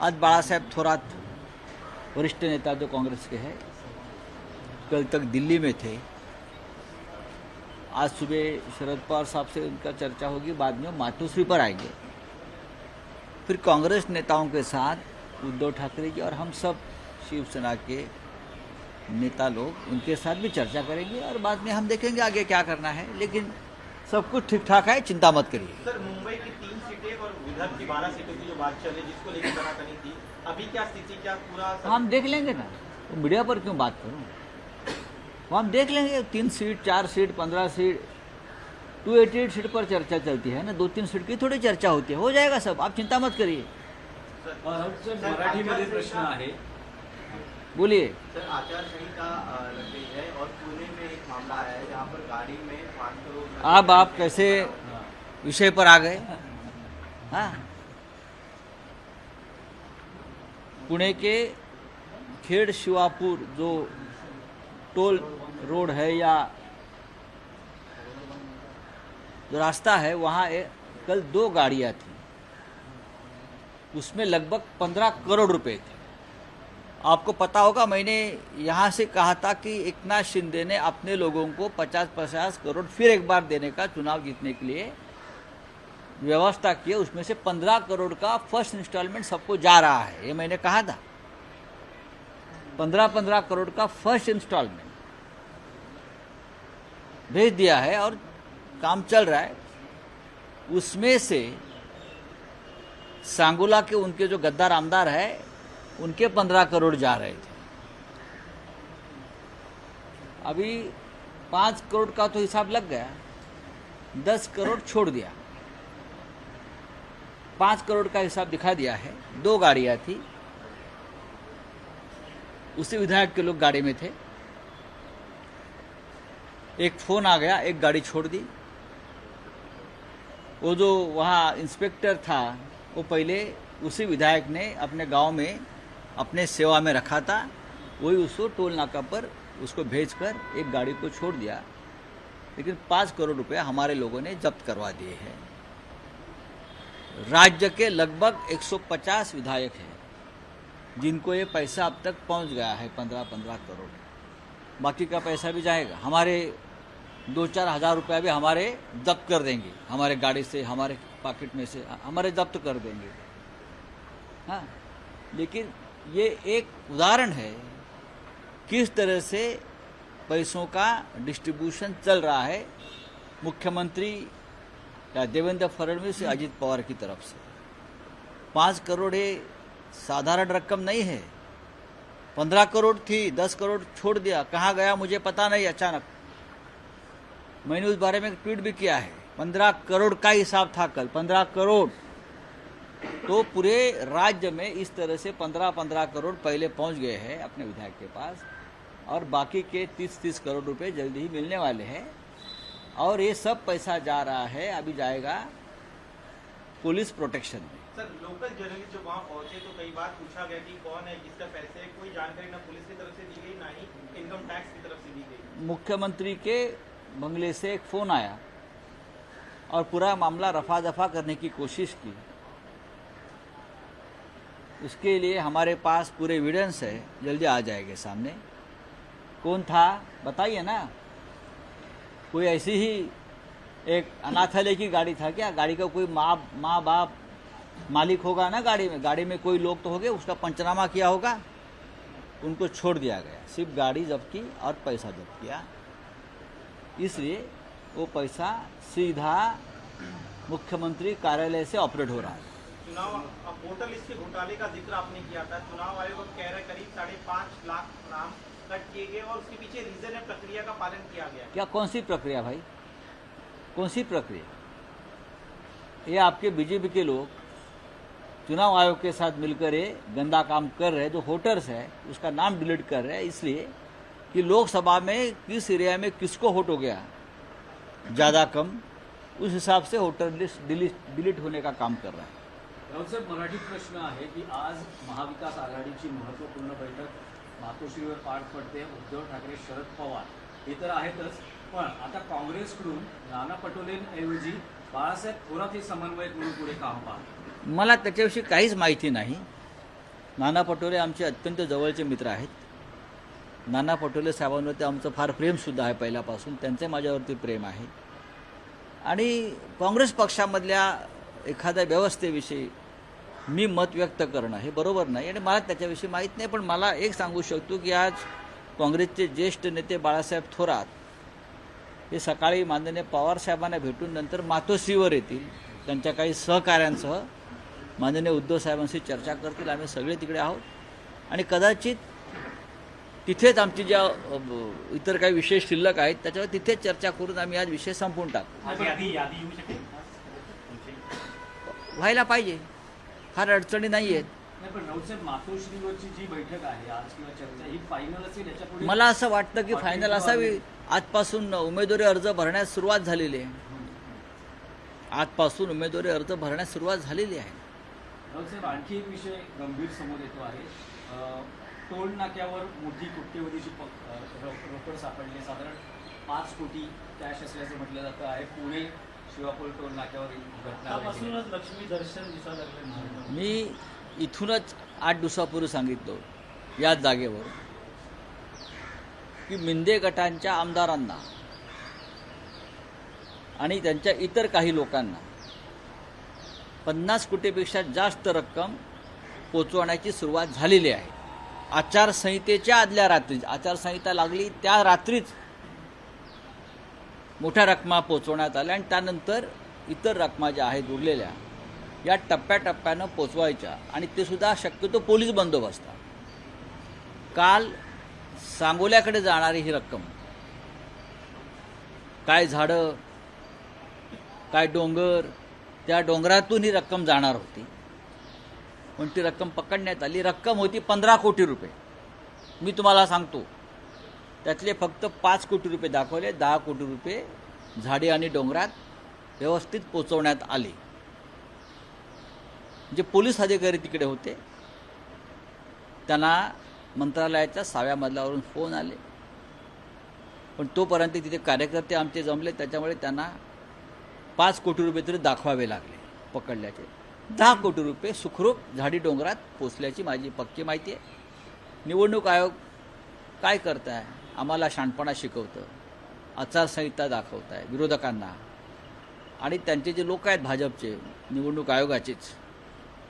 आज बाळासाहेब थोरात वरिष्ठ नेता जो कांग्रेस के हैं, कल तक दिल्ली में थे। आज सुबह शरद पवार साहब से उनका चर्चा होगी, बाद में मातोश्री पर आएंगे। फिर कांग्रेस नेताओं के साथ उद्धव ठाकरे जी और हम सब शिवसेना के नेता लोग उनके साथ भी चर्चा करेंगे और बाद में हम देखेंगे आगे क्या करना है। लेकिन सब कुछ ठीक ठाक है, चिंता मत करिए। सर, मुंबई की 3 सीटें और विदर्भ की 12 सीटों की जो बात चल रही है, जिसको लेकर तनातनी थी, अभी क्या स्थिति, क्या पूरा हम देख लेंगे ना, तो मीडिया पर क्यों बात करूं? वो हम देख लेंगे। 3 सीट, 4 सीट, 15 सीट, 288 सीट पर चर्चा चलती है ना, 2-3 सीट की थोड़ी चर्चा होती है, हो जाएगा सब, आप चिंता मत करिए। मराठीमध्ये प्रश्न आहे, बोलिए। सर, आचारसंहिता लग गई है और पुणे में एक मामला आया है जहाँ पर गाड़ी में 5 करोड़। अब आप कैसे विषय पर आ गए? हाँ, पुणे के खेड़ शिवापुर जो टोल रोड है या जो रास्ता है, वहाँ कल 2 गाड़ियाँ थी, उसमें लगभग 15 करोड़ रुपए थे। आपको पता होगा, मैंने यहाँ से कहा था कि एकनाथ शिंदे ने अपने लोगों को 50-50 करोड़ फिर एक बार देने का, चुनाव जीतने के लिए व्यवस्था की है। उसमें से 15 करोड़ का फर्स्ट इंस्टॉलमेंट सबको जा रहा है, ये मैंने कहा था। 15-15 करोड़ का फर्स्ट इंस्टॉलमेंट भेज दिया है और काम चल रहा है। उसमें से सांगोला के उनके जो गद्दार आमदार है, उनके 15 करोड़ जा रहे थे। अभी 5 करोड़ का तो हिसाब लग गया, 10 करोड़ छोड़ दिया, 5 करोड़ का हिसाब दिखा दिया है। 2 गाड़ियां थी, उसी विधायक के लोग गाड़ी में थे। एक फोन आ गया, एक गाड़ी छोड़ दी। वो जो वहाँ इंस्पेक्टर था, वो पहले उसी विधायक ने अपने गांव में अपने सेवा में रखा था, वही उसको टोल नाका पर उसको भेजकर एक गाड़ी को छोड़ दिया। लेकिन 5 करोड़ रुपया हमारे लोगों ने जब्त करवा दिए हैं। राज्य के लगभग 150 विधायक हैं जिनको ये पैसा अब तक पहुंच गया है, 15-15 करोड़। बाकी का पैसा भी जाएगा। हमारे 2-4 हज़ार रुपया भी हमारे जब्त कर देंगे, हमारे गाड़ी से, हमारे पॉकेट में से हमारे जब्त कर देंगे। हाँ, लेकिन ये एक उदाहरण है किस तरह से पैसों का डिस्ट्रीब्यूशन चल रहा है मुख्यमंत्री या देवेंद्र फडणवीस या अजित पवार की तरफ से। 5 करोड़ ये साधारण रकम नहीं है। 15 करोड़ थी, 10 करोड़ छोड़ दिया, कहाँ गया मुझे पता नहीं। अचानक मैंने उस बारे में एक ट्वीट भी किया है। 15 करोड़ का हिसाब था कल, 15 करोड़। तो पूरे राज्य में इस तरह से 15-15 करोड़ पहले पहुंच गए हैं अपने विधायक के पास, और बाकी के 30-30 करोड़ रुपए जल्दी ही मिलने वाले हैं। और ये सब पैसा जा रहा है, अभी जाएगा पुलिस प्रोटेक्शन में। सर, लोकल जर्नलिस्ट जो वहाँ पहुंचे तो कई बार पूछा गया कि कौन है, किसका पैसे है, कोई जानकारी ना पुलिस की तरफ से दी गई, ना ही इनकम टैक्स की तरफ से दी गई। मुख्यमंत्री के बंगले से एक फोन आया और पूरा मामला रफा दफा करने की कोशिश की। उसके लिए हमारे पास पूरे एविडेंस है, जल्दी आ जाएंगे सामने। कौन था बताइए ना। कोई ऐसी ही एक अनाथालय की गाड़ी था क्या? गाड़ी का कोई माँ बाप मालिक होगा ना गाड़ी में, गाड़ी में कोई लोग तो हो गए, उसका पंचनामा किया होगा, उनको छोड़ दिया गया। सिर्फ गाड़ी जब्त की और पैसा जब्त किया। इसलिए वो पैसा सीधा मुख्यमंत्री कार्यालय से ऑपरेट हो रहा है। चुनाव वोटर लिस्ट के घोटाले का जिक्र आपने किया था। चुनाव आयोग कह रहे करीब 5.5 लाख नाम कट किए गए और उसके पीछे रीजन है प्रक्रिया का पालन किया गया। क्या? कौन सी प्रक्रिया भाई? कौन सी प्रक्रिया? ये आपके बीजेपी के लोग चुनाव आयोग के साथ मिलकर ये गंदा काम कर रहे हैं। जो वोटर्स है उसका नाम डिलीट कर रहे हैं, इसलिए कि लोकसभा में किस एरिया में किसको वोट हो गया ज़्यादा कम, उस हिसाब से वोटर लिस्ट डिलीट होने का काम कर रहा है। राहुल साहेब, मराठी प्रश्न आहे की आज महाविकास आघाडीची महत्त्वपूर्ण बैठक मातोश्रीवर पार पडते। उद्धव ठाकरे, शरद पवार हे तर आहेतच, पण आता काँग्रेसकडून नाना पटोलेंऐवजी बाळासाहेब थोरात हे समन्वयक म्हणून पुढे काम पाहतात। मला त्याच्याविषयी काहीच माहिती नाही। नाना पटोले आमचे अत्यंत जवळचे मित्र आहेत. नाना पटोले साहेबांवरती आमचं फार प्रेमसुद्धा आहे पहिल्यापासून. त्यांचे माझ्यावरती प्रेम आहे. आणि काँग्रेस पक्षामधल्या एखाद्या व्यवस्थेविषयी मी मत व्यक्त करणं हे बरोबर नाही आणि मला त्याच्याविषयी माहीत नाही. पण मला एक सांगू शकतो की आज काँग्रेसचे ज्येष्ठ नेते बाळासाहेब थोरात हे सकाळी माननीय पवारसाहेबांना भेटून नंतर मातोश्रीवर येतील. त्यांच्या काही सहकाऱ्यांसह माननीय उद्धव साहेबांशी चर्चा करतील. आम्ही सगळे तिकडे आहोत आणि कदाचित तिथेच आमची ज्या इतर काही विषय शिल्लक आहेत त्याच्यावर तिथेच चर्चा करून आम्ही आज विषय संपवून टाकू. व्हायला पाहिजे, फार अडचणी नाही आहेत. नाही, पण राऊतसाहेब मातोश्रीवरची जी बैठक आहे आज किंवा चर्चा ही फायनल असेल याच्यापुढे मला असं वाटतं की फायनल असावी. आजपासून उमेदवारी अर्ज भरण्यास सुरुवात झालेली आहे. आजपासून उमेदवारी अर्ज भरण्यास सुरुवात झालेली आहे. राऊतसाहेब आणखी एक विषय गंभीर समोर येतो आहे. टोल नाक्यावर मोठी कोट्यवधीची रोकड सापडली. साधारण 5 कोटी कॅश असल्याचं म्हटलं जातं आहे. पुणे शिवापूर टोल नाक्यावर ही घटना घडली. लक्ष्मी दर्शन दिसायला लागलं. मी इथूनच 8 दिवसापूर्वी सांगितलं याच जागेवर की मिंदे गटांच्या आमदारांना आणि त्यांच्या इतर काही लोकांना 50 कोटीपेक्षा जास्त रक्कम पोचवण्याची सुरुवात झालेली आहे. आचारसंहितेच्या आदल्या रात्री, आचारसंहिता लागली त्या रात्रीच मोठ्या रकमा पोचवण्यात आल्या आणि त्यानंतर इतर रकमा ज्या आहेत उरलेल्या या टप्प्याटप्प्यानं पोचवायच्या आणि ते सुद्धा शक्यतो पोलीस बंदोबस्तात. काल सांगोल्याकडे जाणारी ही रक्कम, काय झाडं काय डोंगर, त्या डोंगरातून ही रक्कम जाणार होती. पण ती रक्कम पकडण्यात आली. रक्कम होती 15 कोटी रुपये. मी तुम्हाला सांगतो त्यातले फक्त 5 कोटी रुपये दाखवले. 10 कोटी रुपये झाडे आणि डोंगरात व्यवस्थित पोचवण्यात आले. जे पोलीस अधिकारी तिकडे होते त्यांना मंत्रालयाच्या 6व्या मजल्यावरून फोन आले. पण तोपर्यंत तिथे कार्यकर्ते आमचे जमले, त्याच्यामुळे त्यांना 5 कोटी रुपये तरी दाखवावे लागले पकडल्याचे. 10 कोटी रुपये सुखरूप झाडी डोंगरात पोचल्याची माझी पक्की माहिती आहे. निवडणूक आयोग काय करत आहे? आम्हाला शहाणपणा शिकवतं, आचारसंहिता दाखवत आहे विरोधकांना. आणि त्यांचे जे लोक आहेत भाजपचे, निवडणूक आयोगाचेच,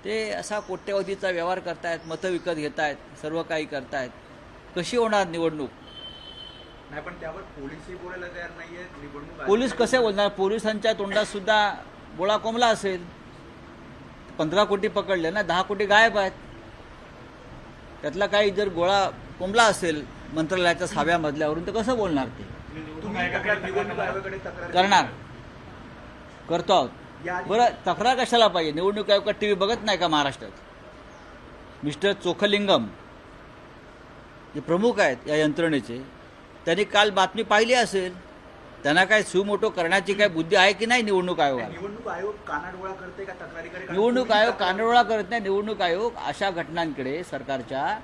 ते असा कोट्यवधीचा व्यवहार करतायत, मतं विकत घेत आहेत, सर्व काही करतायत. कशी होणार निवडणूक? नाही, पण त्यावर पोलीसही बोलायला तयार नाहीये. निवडणूक पोलीस कसे बोलणार? पोलिसांच्या तोंडात सुद्धा गोळा कोंबला असेल. 15 कोटी पकडले ना, 10 कोटी गायब आहेत. त्यातला काही जर गोळा कोंबला असेल मंत्रालयाच्या 6व्या मजल्यावरून तर कसं बोलणार ते? तुम्ही निवडणूक आयोगाकडे तक्रार करणार, करतो आहोत. बरं, तक्रार कशाला पाहिजे? निवडणूक आयोग टीव्ही बघत नाही का महाराष्ट्रात? मिस्टर चोखलिंगम जे प्रमुख आहेत या यंत्रणेचे, त्यांनी काल बातमी पाहिली असेल. त्यांना काय सुमोटो करण्याची काय बुद्धी आहे की नाही निवडणूक आयोगाला? निवडणूक आयोग कानाडोळा करते का तक्रारीकडे? निवडणूक आयोग कानडोळा करत नाही. निवडणूक आयोग अशा घटनांकडे सरकारच्या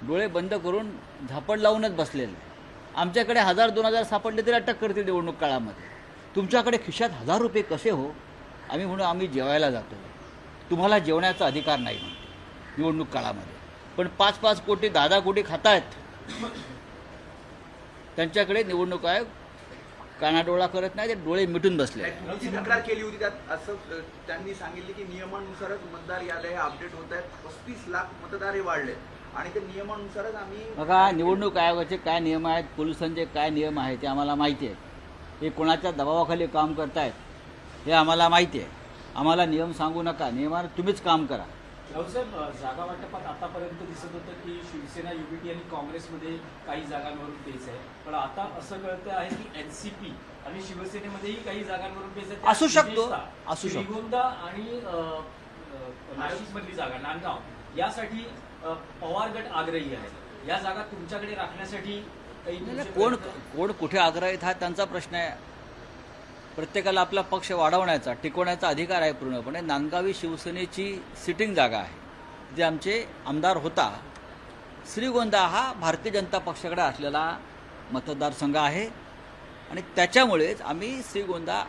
डोळे बंद करून झापड लावूनच बसलेले. आमच्याकडे 1000-2000 सापडले तरी अटक करते निवडणूक काळामध्ये. तुमच्याकडे खिशात 1000 रुपये कसे हो? आम्ही म्हणून आम्ही जेवायला जातो. तुम्हाला जेवण्याचा अधिकार नाही म्हणते निवडणूक काळामध्ये. पण 5-5 कोटी 10-10 कोटी खातायत. त्यांच्याकडे निवडणूक आयोग कानाडोळा करत नाही, ते डोळे मिटून बसले. तुमची तक्रार केली होती त्यात असं त्यांनी सांगितले की नियमानुसारच मतदार याद्या हे अपडेट होत आहेत. 35 लाख मतदार हे वाढले आणि ते नियमानुसारच आम्ही. बघा, निवडणूक आयोगाचे काय नियम आहेत, पोलिसांचे काय नियम आहेत ते आम्हाला माहिती आहे. हे कोणाच्या दबावाखाली काम करतायत हे आम्हाला माहिती आहे. आम्हाला नियम सांगू नका, नियमानं तुम्हीच काम करा. राऊतसाहेब, जागा वाटपात आतापर्यंत दिसत होतं की शिवसेना, युबीटी आणि काँग्रेसमध्ये काही जागांवरून पेच आहे. पण आता असं कळतं आहे की एनसीपी आणि शिवसेनेमध्येही काही जागांवरून पेच आहे. असू शकतो, असू शकतो. श्रीगोंदा आणि नाशिकमधली जागा नांदगाव यासाठी पवार गट आग्रही आहे. या जागा तुमच्याकडे राखण्यासाठी कोण कुठे आग्रहित हा त्यांचा प्रश्न आहे. प्रत्येकाला आपला पक्ष वाढवण्याचा, टिकवण्याचा अधिकार आहे पूर्णपणे. नांदगाव ही शिवसेनेची सिटिंग जागा आहे. जे आमचे आमदार होता. श्रीगोंदा हा भारतीय जनता पक्षाकडे असलेला मतदारसंघ आहे आणि त्याच्यामुळेच आम्ही श्रीगोंदा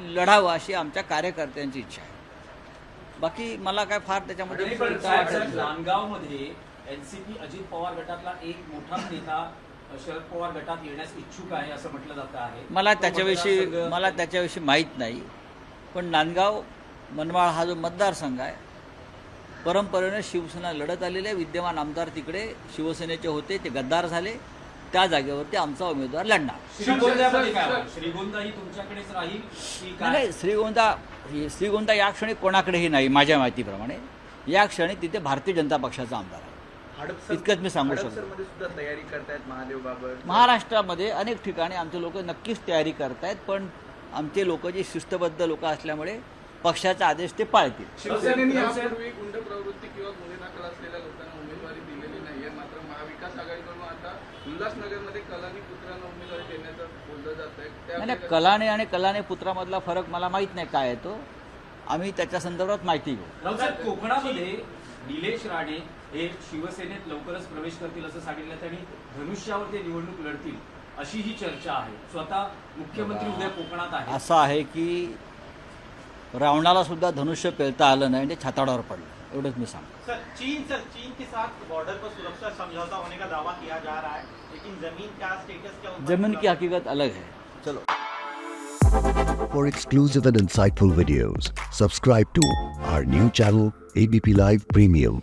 लढावं अशी आमच्या कार्यकर्त्यांची इच्छा आहे. बाकी मला काय फार त्याच्यामध्ये नाही, पण साहेब, नांदगावमध्ये एनसीपी अजित पवार गटातला एक मोठा नेता शरद पवार गटात येण्यास इच्छुक आहे असं म्हटलं जात आहे. मला तो त्याच्याविषयी मतदारसंघ- माहीत नाही. पण नांदगाव मनमाळ हा जो मतदारसंघ आहे परंपरेने शिवसेना लढत आलेले विद्यमान आमदार तिकडे शिवसेनेचे होते, ते गद्दार झाले. त्या जागेवरती आमचा उमेदवार लढणार. श्रीगोंद्यामध्ये काय होईल? श्रीगोंदा ही तुमच्याकडेच राहील की काय? नाही, श्रीगोंदा या क्षणी कोणाकडेही नाही. माझ्या माहितीप्रमाणे या क्षणी तिथे भारतीय जनता पक्षाचा आमदार आहे. इतकंच मी सांगू शकतो. हडपसरमध्ये सुद्धा तयारी करतायत महादेव बाबत. महाराष्ट्रामध्ये अनेक ठिकाणी आमचे लोक नक्कीच तयारी करतायत, पण आमचे लोक जे शिस्तबद्ध लोक असल्यामुळे पक्षाचा आदेश ते पाळतील. शिवसेनेने यापूर्वी गुंड प्रवृत्ती किंवा गुन्हे दाखल असलेल्या लोकांना उमेदवारी दिलेली नाहीये. मात्र महाविकास आघाडीकडून आता उल्हासनगरमध्ये कलानी पुत्रांना उमेदवारी देण्याचं बोललं जात नाही, आहे. कलाने आणि कलाने पुत्रामधला फरक मला माहीत नाही काय आहे तो. आम्ही त्याच्या संदर्भात माहिती घेऊ. राऊतसाहेब, कोकणामध्ये निलेश राणे हे शिवसेनेत लवकरच प्रवेश करतील असं सांगितलं. त्यांनी धनुष्यावर ते निवडणूक लढतील अशी ही चर्चा आहे. स्वतः मुख्यमंत्री उद्या कोकणात आहे. असं आहे की रावणाला सुद्धा धनुष्य पेलता आलं नाही, ते छाताडावर पडलं. एवढंच मी सांगतो. सर चीन के साथ बॉर्डर पर सुरक्षा समझौता होने का दावा किया जा रहा है, लेकिन जमीन का स्टेटस क्या होगा? जमीन की हकीकत अलग है. चलो. For exclusive and insightful videos, subscribe to our new channel ABP Live Premium.